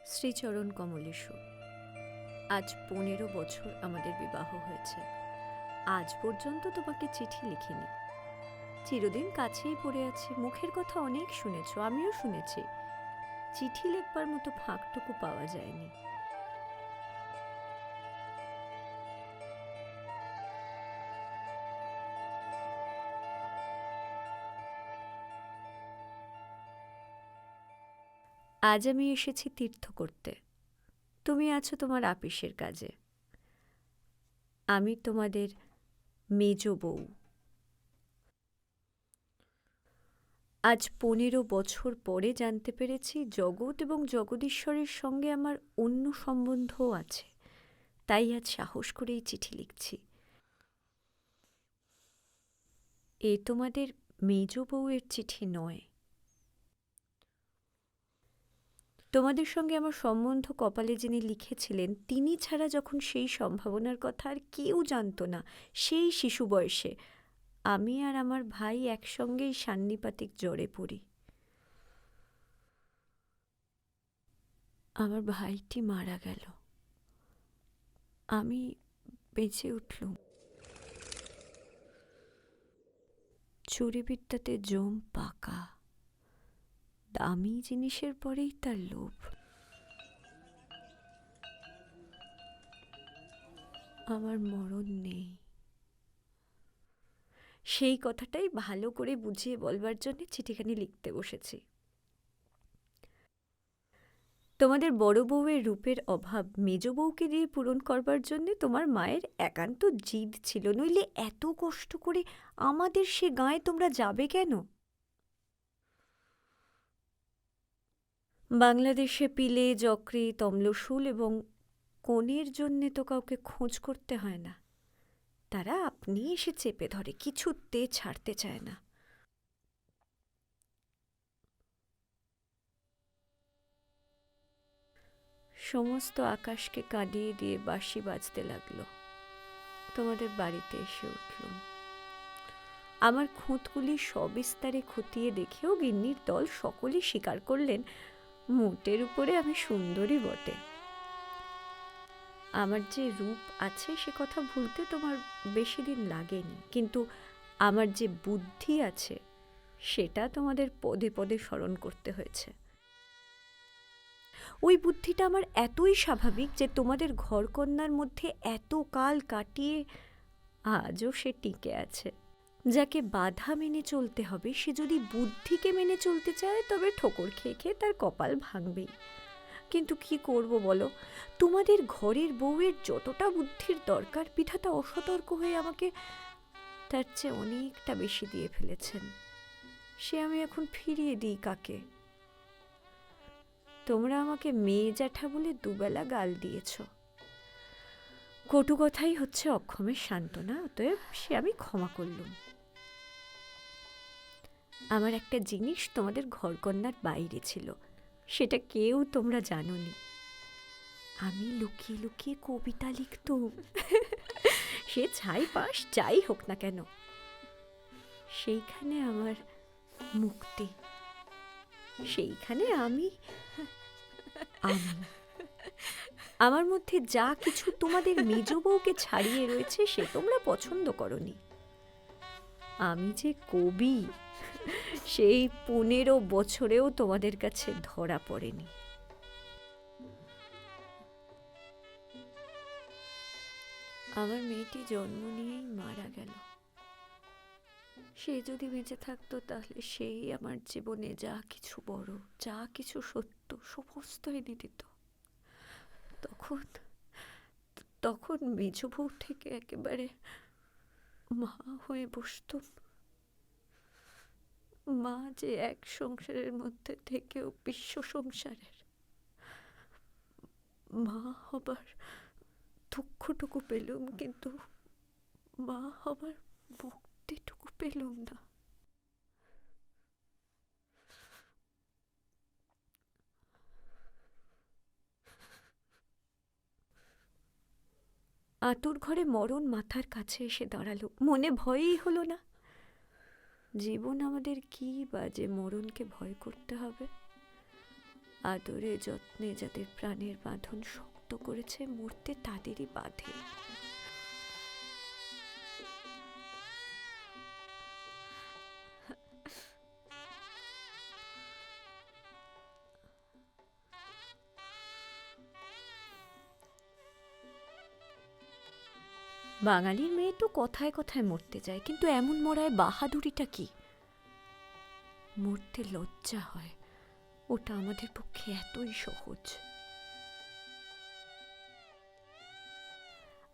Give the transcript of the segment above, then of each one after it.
শ্রীচরণ কমলেশু। আজ 15 বছর আমাদের বিবাহ হয়েছে। আজ পর্যন্ত তোমাকে চিঠি লিখিনি। চিরদিন কাছেই পড়ে আছি। মুখের কথা অনেক শুনেছ, আমিও শুনেছি। চিঠি লেখবার মতো ফাঁকটুকু পাওয়া যায়নি। আজ আমি এসেছি তীর্থ করতে। তুমি আছো তোমার আপিসের কাজে। আমি তোমাদের মেজ বউ। আজ 15 বছর পরে জানতে পেরেছি জগৎ এবং জগদীশ্বরের সঙ্গে আমার অন্য সম্বন্ধও আছে। তাই আজ সাহস করেই চিঠি লিখছি। এ তোমাদের মেজ বউয়ের চিঠি নয়। তোমাদের সঙ্গে আমার সম্বন্ধ কপালে যিনি লিখেছিলেন, তিনি ছাড়া যখন সেই সম্ভাবনার কথা আর কেউ জানত না, সেই শিশু বয়সে আমি আর আমার ভাই একসঙ্গেই সান্নিপাতিক জ্বরে পড়ি। আমার ভাইটি মারা গেল। আমি বেঁচে উঠলুম। চুরিবিদ্যাতে জম পাকা। দামি জিনিসের পরেই তার লোভ। আমার মরণ নেই। সেই কথাটাই ভালো করে বুঝিয়ে বলবার জন্য চিঠিখানি লিখতে বসেছি। তোমাদের বড় বউয়ের রূপের অভাব মেজ বউকে দিয়ে পূরণ করবার জন্য তোমার মায়ের একান্ত জিদ ছিল, নইলে এত কষ্ট করে আমাদের সে গাঁয়ে তোমরা যাবে কেন? বাংলাদেশে পিলে, যকৃৎ, অম্লশূল এবং কনের জন্যে তো কাউকে খোঁজ করতে হয় না। তারা আপনি এসে চেপে ধরে, কিছুতে ছাড়তে চায় না। সমস্ত আকাশকে কাঁদিয়ে দিয়ে বাঁশি বাজতে লাগলো। তোমাদের বাড়িতে এসে উঠলুম। আমার খুঁতগুলি সবিস্তারে খতিয়ে দেখেও গিন্নির দল সকলেই স্বীকার করলেন, মোটের উপরে আমি সুন্দরী বটে। আমার যে রূপ আছে সে কথা ভুলতে তোমার বেশি দিন লাগেনি, কিন্তু আমার যে বুদ্ধি আছে সেটা তোমাদের পদে পদে স্মরণ করতে হয়েছে। ওই বুদ্ধিটা আমার এতই স্বাভাবিক যে তোমাদের ঘরকন্নার মধ্যে এত কাল কাটিয়ে আজও সে টিকে আছে। যাকে বাধা মেনে চলতে হবে সে যদি বুদ্ধিকে মেনে চলতে চায় তবে ঠোকর খেয়ে খেয়ে তার কপাল ভাঙবেই। কিন্তু কি করব বলো, তোমাদের ঘরের বউয়ের যতটা বুদ্ধির দরকার বিধাতা অসতর্ক হয়ে আমাকে তার চেয়ে অনেকটা বেশি দিয়ে ফেলেছেন। সে আমি এখন ফিরিয়ে দিই কাকে? তোমরা আমাকে মেয়ে জ্যাঠা বলে দুবেলা গাল দিয়েছ। কটু কথাই হচ্ছে অক্ষমের সান্ত্বনা, অতএব সে আমি ক্ষমা করলুম। আমার একটা জিনিস তোমাদের ঘরকন্নার বাইরে ছিল, সেটা কেউ তোমরা জানোনি। আমি লুকিয়ে লুকিয়ে কবিতা লিখতুম। সে ছাই পাশ যাই হোক না কেন, সেইখানে আমার মুক্তি। সেইখানে আমি আমি আমার মধ্যে যা কিছু তোমাদের মেজ বউকে ছাড়িয়ে রয়েছে সে তোমরা পছন্দ করনি। আমি যে কবি সেই 15 বছরেও তোমাদের কাছে ধরা পড়েনি। আমার মেয়েটি জন্ম নিয়েই মারা গেল। সে যদি বেঁচে থাকতো তাহলে সেই আমার জীবনে যা কিছু বড়, যা কিছু সত্য সমস্ত এনে দিত। তখন তখন মেজ বউ থেকে একেবারে মা হয়ে বসতুম। মা যে এক সংসারের মধ্যে থেকেও বিশ্ব সংসারের। মা হবার দুঃখটুকু পেলুম, কিন্তু মা হবার মুক্তিটুকু পেলুম না। আতুর ঘরে মরণ মাথার কাছে এসে দাঁড়ালো। মনে ভয়ই হলো না। জীবন আমাদের কি বা যে মরণকে ভয় করতে হবে? আদরে যত্নে যাদের প্রাণের বাঁধন শক্ত করেছে, মরতে তাদেরই বাঁধে। বাঙালির মেয়ে তো কথায় কথায় মরতে যায়, কিন্তু এমন মরায় বাহাদুরিটা কি? মরতে লজ্জা হয়, ওটা আমাদের পক্ষে এতই সহজ।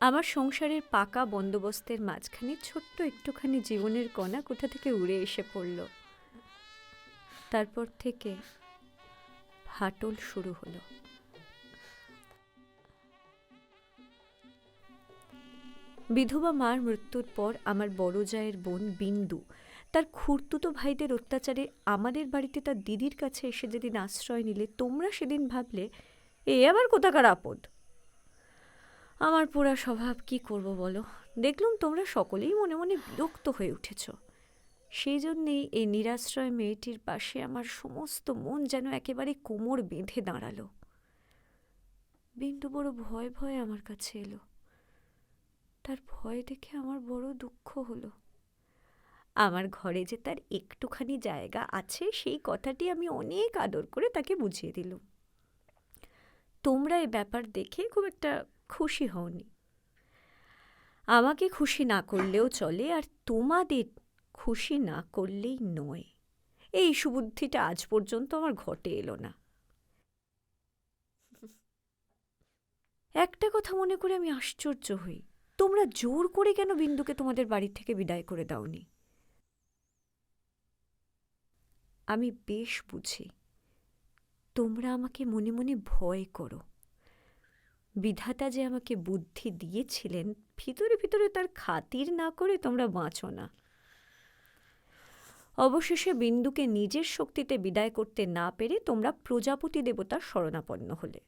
আমার সংসারের পাকা বন্দোবস্তের মাঝখানে ছোট্ট একটুখানি জীবনের কণা কোথা থেকে উড়ে এসে পড়ল। তারপর থেকে ফাটল শুরু হলো। বিধবা মার মৃত্যুর পর আমার বড় জায়ের বোন বিন্দু তার খুড়তুতো ভাইদের অত্যাচারে আমাদের বাড়িতে তার দিদির কাছে এসে যেদিন আশ্রয় নিলে, তোমরা সেদিন ভাবলে এ আবার কোথাকার আপদ। আমার পোড়া স্বভাব, কি করব বলো। দেখলুম তোমরা সকলেই মনে মনে বিরক্ত হয়ে উঠেছ। সেই জন্যেই এই নিরাশ্রয় মেয়েটির পাশে আমার সমস্ত মন যেন একেবারে কোমর বেঁধে দাঁড়ালো। বিন্দু বড় ভয়ে ভয়ে আমার কাছে এলো। তার ভয় দেখে আমার বড় দুঃখ হলো। আমার ঘরে যে তার একটুখানি জায়গা আছে সেই কথাটি আমি অনেক আদর করে তাকে বুঝিয়ে দিলুম। তোমরা এ ব্যাপার দেখে খুব একটা খুশি হওনি। আমাকে খুশি না করলেও চলে, আর তোমাদের খুশি না করলেই নয়। এই সুবুদ্ধিটা আজ পর্যন্ত আমার ঘটে এলো না। একটা কথা মনে করে আমি আশ্চর্য হই, তোমরা জোর করে কেন বিন্দুকে তোমাদের বাড়ি থেকে বিদায় করে দাওনি? আমি বেশ বুঝি তোমরা আমাকে মনে মনে ভয় করো। বিধাতা যে আমাকে বুদ্ধি দিয়েছিলেন, ভিতরে ভিতরে তার খাতির না করে তোমরা বাঁচো না। অবশেষে বিন্দুকে নিজের শক্তিতে বিদায় করতে না পেরে তোমরা প্রজাপতি দেবতার শরণাপন্ন হলে।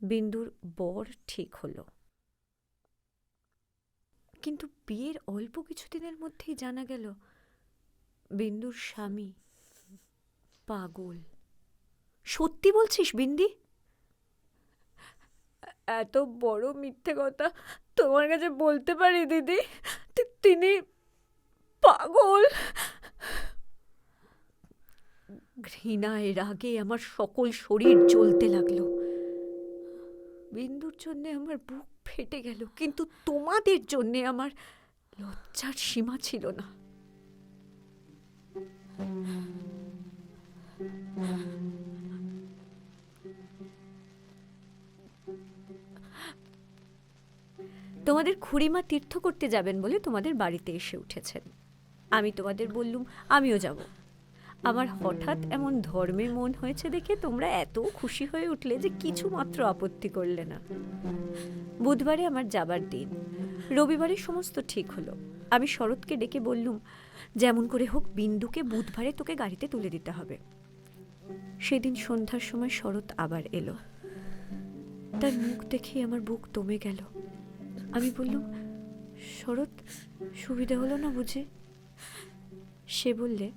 বিন্দুর বর ঠিক হলো, কিন্তু বিয়ের অল্প কিছুদিনের মধ্যেই জানা গেল বিন্দুর স্বামী পাগল। সত্যি বলছিস বিন্দি? এত বড় মিথ্যে কথা তোমার কাছে বলতে পারি দিদি? তিনি পাগল। ঘৃণায় রাগে আমার সকল শরীর জ্বলতে লাগলো। বিন্দুর জন্যে আমার বুক ফেটে গেল, কিন্তু তোমাদের জন্যে আমার লজ্জার সীমা ছিল না। তোমাদের খুড়িমা তীর্থ করতে যাবেন বলে তোমাদের বাড়িতে এসে উঠেছেন। আমি তোমাদের বললুম আমিও যাব। আমার হঠাৎ এমন ধর্মে মন হয়েছে দেখে তোমরা এত খুশি হয়ে উঠলে যে কিছু মাত্র আপত্তি করলে না। বুধবারে আমার যাবার দিন, রবিবারে সমস্ত ঠিক হলো। আমি শরৎকে ডেকে বললুম, যেমন করে হোক বিন্দুকে বুধবারে তোকে গাড়িতে তুলে দিতে হবে। সেদিন সন্ধ্যার সময় শরৎ আবার এলো। তার মুখ দেখেই আমার বুক দমে গেল। আমি বললুম, শরৎ, সুবিধা হলো না বুঝি? সে বললে,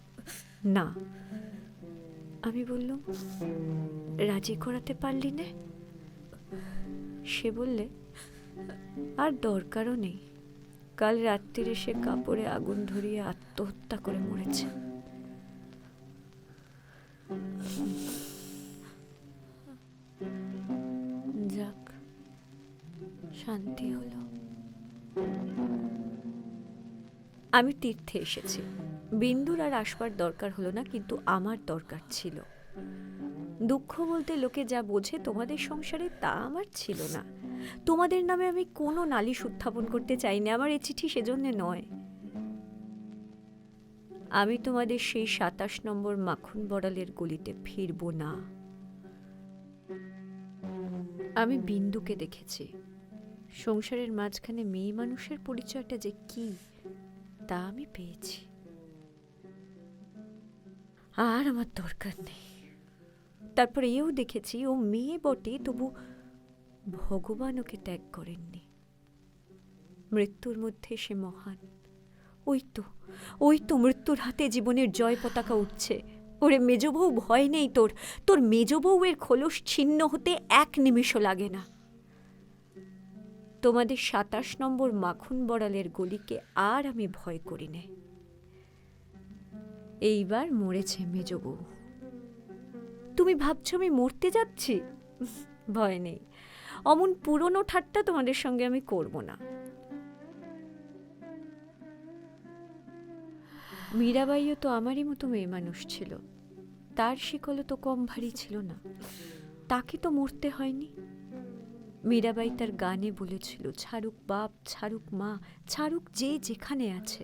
না। আমি বললুম, রাজি করাতে পারলি না? সে বললে, আর দরকারও নেই। কাল রাত্রিরে সে কাপড়ে আগুন ধরিয়ে আত্মহত্যা করে মরেছে। যাক, শান্তি হলো। আমি তীর্থে এসেছি। বিন্দুর আর আসবার দরকার হলো না, কিন্তু আমার দরকার ছিল। দুঃখ বলতে লোকে যা বোঝে তোমাদের সংসারে তা আমার ছিল না। তোমাদের নামে আমি কোনো নালিশ উত্থাপন করতে চাই না, আমার এ চিঠি সেজন্য নয়। আমি তোমাদের সেই ২৭ নম্বর মাখন বড়ালের গলিতে ফিরব না। আমি বিন্দুকে দেখেছি। সংসারের মাঝখানে মেয়ে মানুষের পরিচয়টা যে কি তা আমি পেয়েছি। আর আমার দরকার নেই। তারপর এও দেখেছি ও মেয়ে বটে, তবু ভগবান ওকে ত্যাগ করেননি। মৃত্যুর মধ্যে সে মহান। ওই তো মৃত্যুর হাতে জীবনের জয় পতাকা উঠছে। ওরে মেজ বউ, ভয় নেই তোর, তোর মেজ বউয়ের খোলস ছিন্ন হতে 1 নিমিষও লাগে না। তোমাদের 27 নম্বর মাখন বড়ালের গলিকে আর আমি ভয় করি নে। এইবার মরেছে মেজ বউ। তুমি ভাবছো আমি মরতে যাচ্ছি? ভয় নেই, অমন পুরনো ঠাট্টা তোমাদের সঙ্গে আমি করব না। মীরাবাইও তো আমারই মতো মেয়ে মানুষ ছিল, তার শিকলও তো কম ভারী ছিল না, তাকে তো মরতে হয়নি। মীরাবাই তার গানে বলেছিল, ছাড়ুক বাপ, ছাড়ুক মা, ছাড়ুক যে যেখানে আছে,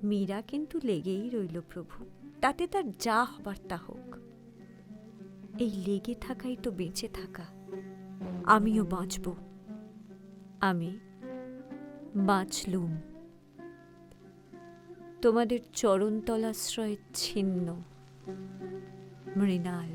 মীরা কিন্তু লেগেই রইল প্রভু, তাতে তার যা হবার তা হোক। এই লেগে থাকাই তো বেঁচে থাকা। আমিও বাঁচব, আমি বাঁচলুম। তোমাদের চরণতলাশ্রয়ে ছিন্ন, মৃণাল।